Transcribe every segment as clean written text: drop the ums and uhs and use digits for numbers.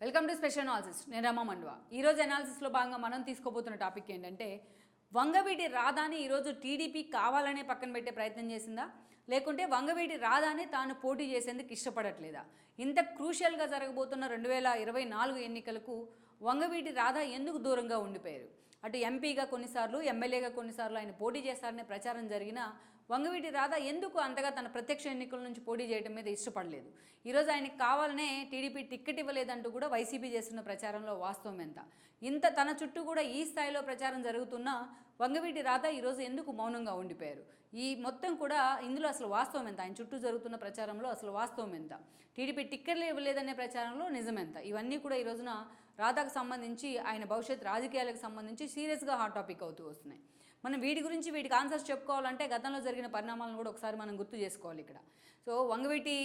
Welcome to special analysis. నేను రమా మండువా. ఈరోజు అనాలిసిస్లో భాగంగా మనం తీసుకోబోతున్న టాపిక్ ఏంటంటే, వంగవీటి రాధాని ఈరోజు టీడీపీ కావాలనే పక్కన పెట్టే ప్రయత్నం చేసిందా, లేకుంటే వంగవీటి రాధాని తాను పోటీ చేసేందుకు ఇష్టపడట్లేదా? ఇంత క్రూషియల్గా జరగబోతున్న 2024 ఎన్నికలకు వంగవీటి రాధా ఎందుకు దూరంగా ఉండిపోయారు? అటు ఎంపీగా కొన్నిసార్లు, ఎమ్మెల్యేగా కొన్నిసార్లు ఆయన పోటీ చేస్తారనే ప్రచారం జరిగినా వంగవీటి రాధా ఎందుకు అంతగా తన ప్రత్యక్ష ఎన్నికల నుంచి పోటీ చేయడం మీద ఇష్టపడలేదు? ఈరోజు ఆయనకు కావాలనే టీడీపీ టిక్కెట్ ఇవ్వలేదంటూ కూడా వైసీపీ చేస్తున్న ప్రచారంలో వాస్తవం ఎంత? ఇంత తన చుట్టూ కూడా ఈ స్థాయిలో ప్రచారం జరుగుతున్నా వంగవీటి రాధా ఈరోజు ఎందుకు మౌనంగా ఉండిపోయారు? ఈ మొత్తం కూడా ఇందులో అసలు వాస్తవం ఎంత? ఆయన చుట్టూ జరుగుతున్న ప్రచారంలో అసలు వాస్తవం ఎంత? టీడీపీ టిక్కెట్లు ఇవ్వలేదనే ప్రచారంలో నిజం ఎంత? ఇవన్నీ కూడా ఈ రోజున రాధాకు సంబంధించి, ఆయన భవిష్యత్ రాజకీయాలకు సంబంధించి సీరియస్గా హాట్ టాపిక్ అవుతూ వస్తున్నాయి. మనం వీటికి ఆన్సర్స్ చెప్పుకోవాలంటే గతంలో జరిగిన పరిణామాలను కూడా ఒకసారి మనం గుర్తు చేసుకోవాలి ఇక్కడ. సో వంగవీటి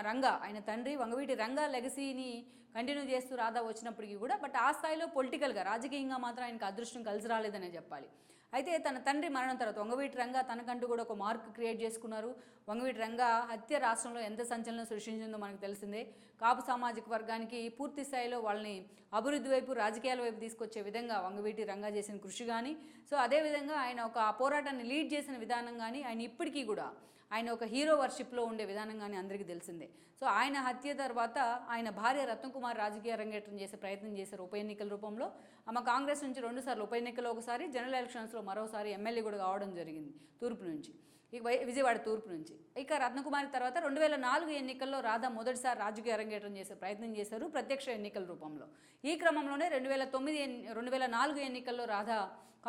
రంగా, ఆయన తండ్రి వంగవీటి రంగా లెగసీని కంటిన్యూ చేస్తూ రాధా వచ్చినప్పటికీ కూడా బట్ ఆ స్థాయిలో పొలిటికల్గా, రాజకీయంగా మాత్రం ఆయనకు అదృష్టం కలిసి రాలేదనే చెప్పాలి. అయితే తన తండ్రి మరణం తర్వాత వంగవీటి రంగా తనకంటూ కూడా ఒక మార్క్ క్రియేట్ చేసుకున్నారు. వంగవీటి రంగా హత్య రాష్ట్రంలో ఎంత సంచలనం సృష్టించిందో మనకు తెలిసిందే. కాపు సామాజిక వర్గానికి పూర్తి స్థాయిలో వాళ్ళని అభివృద్ధి వైపు, రాజకీయాల వైపు తీసుకొచ్చే విధంగా వంగవీటి రంగా చేసిన కృషి కానీ, సో అదేవిధంగా ఆయన ఒక పోరాటాన్ని లీడ్ చేసిన విధానం కానీ, ఆయన ఇప్పటికీ కూడా ఆయన ఒక హీరో వర్షిప్లో ఉండే విధానం కానీ అందరికీ తెలిసిందే. సో ఆయన హత్య తర్వాత ఆయన భార్య రత్నకుమార్ రాజకీయ రంగేట్రం చేసే ప్రయత్నం చేశారు ఉప ఎన్నికల రూపంలో. ఆమె కాంగ్రెస్ నుంచి 2 సార్లు, ఉప ఎన్నికల్లో ఒకసారి, జనరల్ ఎలక్షన్స్లో మరోసారి ఎమ్మెల్యే కూడా కావడం జరిగింది తూర్పు నుంచి, ఇక విజయవాడ తూర్పు నుంచి. ఇక రత్నకుమారి తర్వాత 2004 ఎన్నికల్లో రాధా మొదటిసారి రాజకీయ అరంగేట్రం చేసే ప్రయత్నం చేశారు ప్రత్యక్ష ఎన్నికల రూపంలో. ఈ క్రమంలోనే 2004 ఎన్నికల్లో రాధా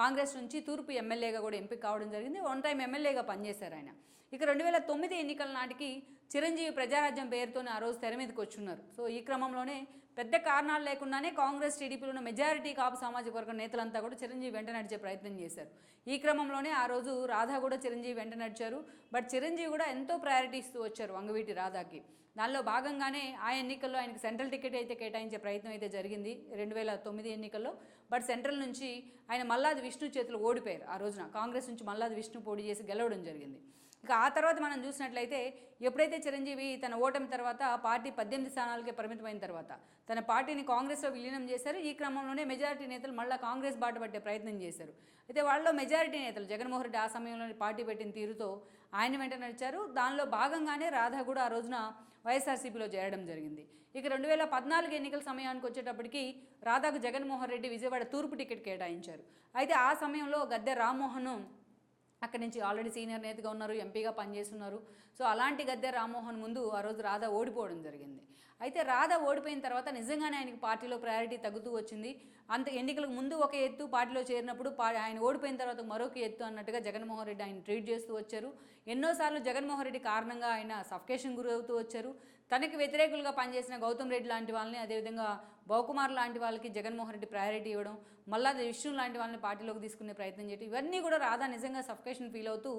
కాంగ్రెస్ నుంచి తూర్పు ఎమ్మెల్యేగా కూడా ఎంపిక కావడం జరిగింది. 1 టైం ఎమ్మెల్యేగా పనిచేశారు ఆయన. ఇక 2009 ఎన్నికల నాటికి చిరంజీవి ప్రజారాజ్యం పేరుతోనే ఆ రోజు తెర మీదకి వచ్చున్నారు. సో ఈ క్రమంలోనే పెద్ద కారణాలు లేకుండానే కాంగ్రెస్, టీడీపీలో ఉన్న మెజారిటీ కాపు సామాజిక వర్గం నేతలంతా కూడా చిరంజీవి వెంట నడిచే ప్రయత్నం చేశారు. ఈ క్రమంలోనే ఆ రోజు రాధా కూడా చిరంజీవి వెంట నడిచారు. బట్ చిరంజీవి కూడా ఎంతో ప్రయారిటీ ఇస్తూ వచ్చారు వంగవీటి రాధాకి. దానిలో భాగంగానే ఆ ఎన్నికల్లో ఆయనకు సెంట్రల్ టికెట్ అయితే కేటాయించే ప్రయత్నం అయితే జరిగింది 2009 ఎన్నికల్లో. బట్ సెంట్రల్ నుంచి ఆయన మల్లాది విష్ణు చేతులు ఓడిపోయారు. ఆ రోజున కాంగ్రెస్ నుంచి మల్లాది విష్ణు పోటీ చేసి గెలవడం జరిగింది. ఇక ఆ తర్వాత మనం చూసినట్లయితే, ఎప్పుడైతే చిరంజీవి తన ఓటమి తర్వాత పార్టీ 18 స్థానాలకే పరిమితమైన తర్వాత తన పార్టీని కాంగ్రెస్లో విలీనం చేశారు. ఈ క్రమంలోనే మెజారిటీ నేతలు మళ్ళీ కాంగ్రెస్ బాట పట్టే ప్రయత్నం చేశారు. అయితే వాళ్ళలో మెజారిటీ నేతలు జగన్మోహన్ రెడ్డి ఆ సమయంలో పార్టీ పెట్టిన తీరుతో ఆయన వెంట నడిచారు. దానిలో భాగంగానే రాధా కూడా ఆ రోజున వైఎస్ఆర్సీపీలో చేరడం జరిగింది. ఇక 2014 ఎన్నికల సమయానికి వచ్చేటప్పటికి రాధాకు జగన్మోహన్ రెడ్డి విజయవాడ తూర్పు టికెట్ కేటాయించారు. అయితే ఆ సమయంలో గద్దె రామ్మోహన్ అక్కడి నుంచి ఆల్రెడీ సీనియర్ నేతగా ఉన్నారు, ఎంపీగా పనిచేస్తున్నారు. సో అలాంటి గద్దె రామ్మోహన్ ముందు ఆ రోజు రాధా ఓడిపోవడం జరిగింది. అయితే రాధా ఓడిపోయిన తర్వాత నిజంగానే ఆయనకి పార్టీలో ప్రయారిటీ తగ్గుతూ వచ్చింది. అంత ఎన్నికలకు ముందు ఒక ఎత్తు, పార్టీలో చేరినప్పుడు ఆయన ఓడిపోయిన తర్వాత మరొక ఎత్తు అన్నట్టుగా జగన్మోహన్ రెడ్డి ఆయన ట్రీట్ చేస్తూ వచ్చారు. ఎన్నోసార్లు జగన్మోహన్ రెడ్డి కారణంగా ఆయన సఫికేషన్ గురవుతూ వచ్చారు. తనకి వ్యతిరేకులుగా పనిచేసిన గౌతమ్ రెడ్డి లాంటి వాళ్ళని, అదేవిధంగా బౌకుమార్ లాంటి వాళ్ళకి జగన్మోహన్ రెడ్డి ప్రయారిటీ ఇవ్వడం, మళ్ళా విష్ణు లాంటి వాళ్ళని పార్టీలోకి తీసుకునే ప్రయత్నం చేయడం, ఇవన్నీ కూడా రాధా నిజంగా సఫికేషన్ ఫీల్ అవుతూ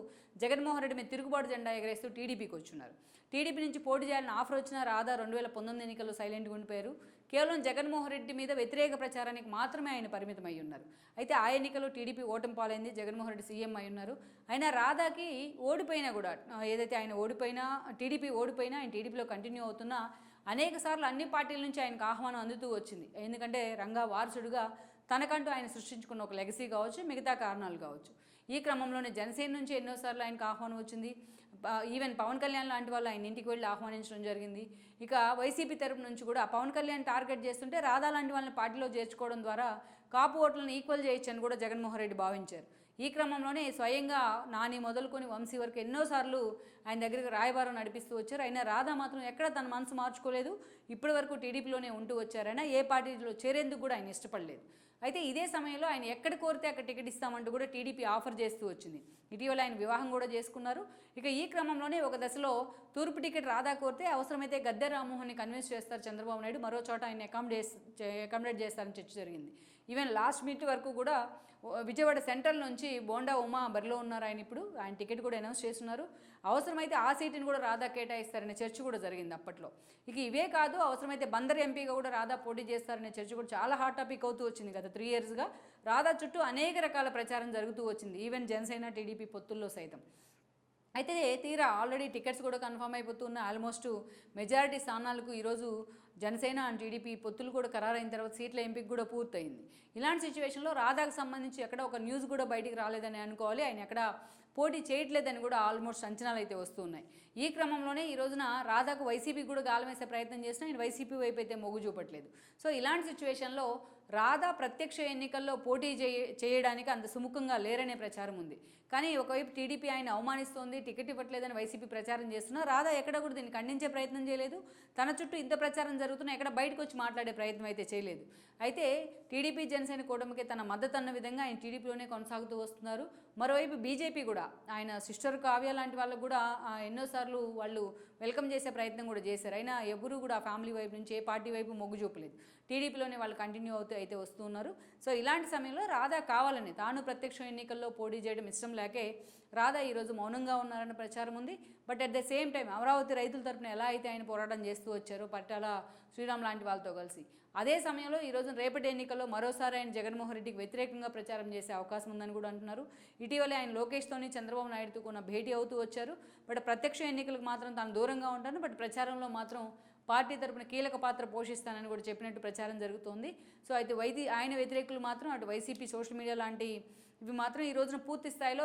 జగన్మోహన్ రెడ్డి మీద తిరుగుబాటు జెండా ఎగరేస్తూ టీడీపీకి వచ్చున్నారు. టీడీపీ నుంచి పోటీ చేయాలని ఆఫర్ వచ్చిన రాధా 2019 ఎన్నికల్లో సైలెంట్గా ఉండిపోయారు. కేవలం జగన్మోహన్ రెడ్డి మీద వ్యతిరేక ప్రచారానికి మాత్రమే ఆయన పరిమితం అయి ఉన్నారు. అయితే ఆ ఎన్నికల్లో టీడీపీ ఓటమి పాలైంది, జగన్మోహన్ రెడ్డి సీఎం అయి ఉన్నారు. అయినా రాధాకి ఓడిపోయినా కూడా, ఏదైతే ఆయన ఓడిపోయినా, టీడీపీ ఓడిపోయినా ఆయన టీడీపీలో కంటిన్యూ అవుతున్నా అనేక సార్లు అన్ని పార్టీల నుంచి ఆయనకు ఆహ్వానం అందుతూ వచ్చింది. ఎందుకంటే రంగా వారసుడుగా తనకంటూ ఆయన సృష్టించుకున్న ఒక లెగసీ కావచ్చు, మిగతా కారణాలు కావచ్చు. ఈ క్రమంలోనే జనసేన నుంచి ఎన్నోసార్లు ఆయనకు ఆహ్వానం వచ్చింది. ఈవెన్ పవన్ కళ్యాణ్ లాంటి వాళ్ళు ఆయన ఇంటికి వెళ్ళి ఆహ్వానించడం జరిగింది. ఇక వైసీపీ తరపు నుంచి కూడా పవన్ కళ్యాణ్ టార్గెట్ చేస్తుంటే రాధా లాంటి వాళ్ళని పార్టీలో చేర్చుకోవడం ద్వారా కాపు ఓట్లను ఈక్వల్ చేయొచ్చని కూడా జగన్మోహన్ రెడ్డి భావించారు. ఈ క్రమంలోనే స్వయంగా నాని మొదలుకొని వంశీ వరకు ఎన్నోసార్లు ఆయన దగ్గరికి రాయబారం నడిపిస్తూ వచ్చారు. అయినా రాధా మాత్రం ఎక్కడ తన మనసు మార్చుకోలేదు. ఇప్పటి వరకు టీడీపీలోనే ఉంటూ వచ్చారైనా ఏ పార్టీలో చేరేందుకు కూడా ఆయన ఇష్టపడలేదు. అయితే ఇదే సమయంలో ఆయన ఎక్కడ కోరితే అక్కడ టికెట్ ఇస్తామంటూ కూడా టీడీపీ ఆఫర్ చేస్తూ వచ్చింది. ఇటీవల ఆయన వివాహం కూడా చేసుకున్నారు. ఇక ఈ క్రమంలోనే ఒక దశలో తూర్పు టికెట్ రాధా కోరితే అవసరమైతే గద్దె రామ్మోహన్ని కన్విన్స్ చేస్తారు చంద్రబాబు నాయుడు, మరో చోట ఆయన అకామిడేట్ చేస్తారని చర్చ జరిగింది. ఈవెన్ లాస్ట్ మినిట్ వరకు కూడా విజయవాడ సెంట్రల్ నుంచి బోండా ఉమా బరిలో ఉన్నారు. ఆయన టికెట్ కూడా అనౌన్స్ చేస్తున్నారు. అవసరమైతే ఆ సీటుని కూడా రాధా కేటాయిస్తారనే చర్చ కూడా జరిగింది అప్పట్లో. ఇక ఇవే కాదు, అవసరమైతే బందర్ ఎంపీగా కూడా రాధా పోటీ చేస్తారనే చర్చ కూడా చాలా హాట్ టాపిక్ అవుతూ వచ్చింది. గత 3 ఇయర్స్గా రాధా చుట్టూ అనేక రకాల ప్రచారం జరుగుతూ వచ్చింది, ఈవెన్ జనసేన టీడీపీ పొత్తుల్లో సైతం. అయితే తీరా ఆల్రెడీ టికెట్స్ కూడా కన్ఫర్మ్ అయిపోతున్న ఆల్మోస్ట్ మెజారిటీ స్థానాలకు ఈరోజు జనసేన అండ్ టీడీపీ పొత్తులు కూడా ఖరారైన తర్వాత సీట్ల ఎంపిక కూడా పూర్తయింది. ఇలాంటి సిచ్యువేషన్లో రాధాకు సంబంధించి ఎక్కడ ఒక న్యూస్ కూడా బయటికి రాలేదని అనుకోవాలి. ఆయన ఎక్కడ పోటీ చేయట్లేదని కూడా ఆల్మోస్ట్ అంచనాలు అయితే వస్తున్నాయి. ఈ క్రమంలోనే ఈ రోజున రాధాకు వైసీపీ కూడా గాలం వేసే ప్రయత్నం చేసినా ఆయన వైసీపీ వైపు అయితే మొగ్గు చూపట్లేదు. సో ఇలాంటి సిచ్యువేషన్లో రాధా ప్రత్యక్ష ఎన్నికల్లో పోటీ చేయడానికి అంత సుముఖంగా లేరనే ప్రచారం ఉంది. కానీ ఒకవైపు టీడీపీ ఆయన అవమానిస్తోంది, టికెట్ ఇవ్వట్లేదని వైసీపీ ప్రచారం చేస్తున్నా రాధా ఎక్కడ కూడా దీన్ని ఖండించే ప్రయత్నం చేయలేదు. తన చుట్టూ ఇంత ప్రచారం జరుగుతున్నా ఎక్కడ బయటకు వచ్చి మాట్లాడే ప్రయత్నం అయితే చేయలేదు. అయితే టీడీపీ జనసేన కూటమికి తన మద్దతు అన్న విధంగా ఆయన టీడీపీలోనే కొనసాగుతూ వస్తున్నారు. మరోవైపు బీజేపీ కూడా ఆయన సిస్టర్ కావ్య లాంటి వాళ్ళకు కూడా ఎన్నోసార్లు వాళ్ళు వెల్కమ్ చేసే ప్రయత్నం కూడా చేశారు. అయినా ఎవరు కూడా ఫ్యామిలీ వైపు నుంచి ఏ పార్టీ వైపు మొగ్గు చూపలేదు. టీడీపీలోనే వాళ్ళు కంటిన్యూ అవుతూ అయితే వస్తున్నారు. సో ఇలాంటి సమయంలో రాధా కావాలని తాను ప్రత్యక్ష ఎన్నికల్లో పోటీ చేయడం ఇష్టం లేకే రాధా ఈరోజు మౌనంగా ఉన్నారన్న ప్రచారం ఉంది. But at the same time Amaravati రైతుల తరపున ఎలా అయితే ఆయన పోరాటం చేస్తూ వచ్చారో పట్టాల శ్రీరామ్ లాంటి వాళ్ళతో కలిసి, అదే సమయంలో ఈరోజు రేపటి ఎన్నికల్లో మరోసారి ఆయన జగన్మోహన్ రెడ్డికి వ్యతిరేకంగా ప్రచారం చేసే అవకాశం ఉందని కూడా అంటున్నారు. ఇటీవలే ఆయన లోకేష్తోని చంద్రబాబు నాయుడుతో కూడా భేటీ అవుతూ వచ్చారు. బట్ ప్రత్యక్ష ఎన్నికలకు మాత్రం తాను దూరంగా ఉంటాను, బట్ ప్రచారంలో మాత్రం పార్టీ తరపున కీలక పాత్ర పోషిస్తానని కూడా చెప్పినట్టు ప్రచారం జరుగుతోంది. సో అయితే ఆయన వ్యతిరేకులు మాత్రం అటు వైసీపీ సోషల్ మీడియా లాంటి ఇవి మాత్రం ఈ రోజున పూర్తి స్థాయిలో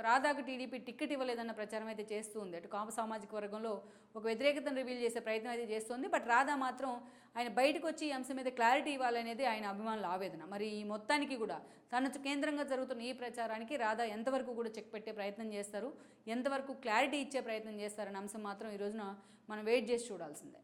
రాధాకు టీడీపీ టికెట్ ఇవ్వలేదన్న ప్రచారం అయితే చేస్తుంది. అటు కాపు సామాజిక వర్గంలో ఒక వ్యతిరేకతను రివీల్ చేసే ప్రయత్నం అయితే చేస్తుంది. బట్ రాధా మాత్రం ఆయన బయటకు వచ్చి ఈ అంశం మీద క్లారిటీ ఇవ్వాలనేది ఆయన అభిమానుల ఆవేదన. మరి ఈ మొత్తానికి కూడా తన కేంద్రంగా జరుగుతున్న ఈ ప్రచారానికి రాధా ఎంతవరకు కూడా చెక్ పెట్టే ప్రయత్నం చేస్తారు, ఎంతవరకు క్లారిటీ ఇచ్చే ప్రయత్నం చేస్తారనే అంశం మాత్రం ఈ రోజున మనం వెయిట్ చేసి చూడాల్సిందే.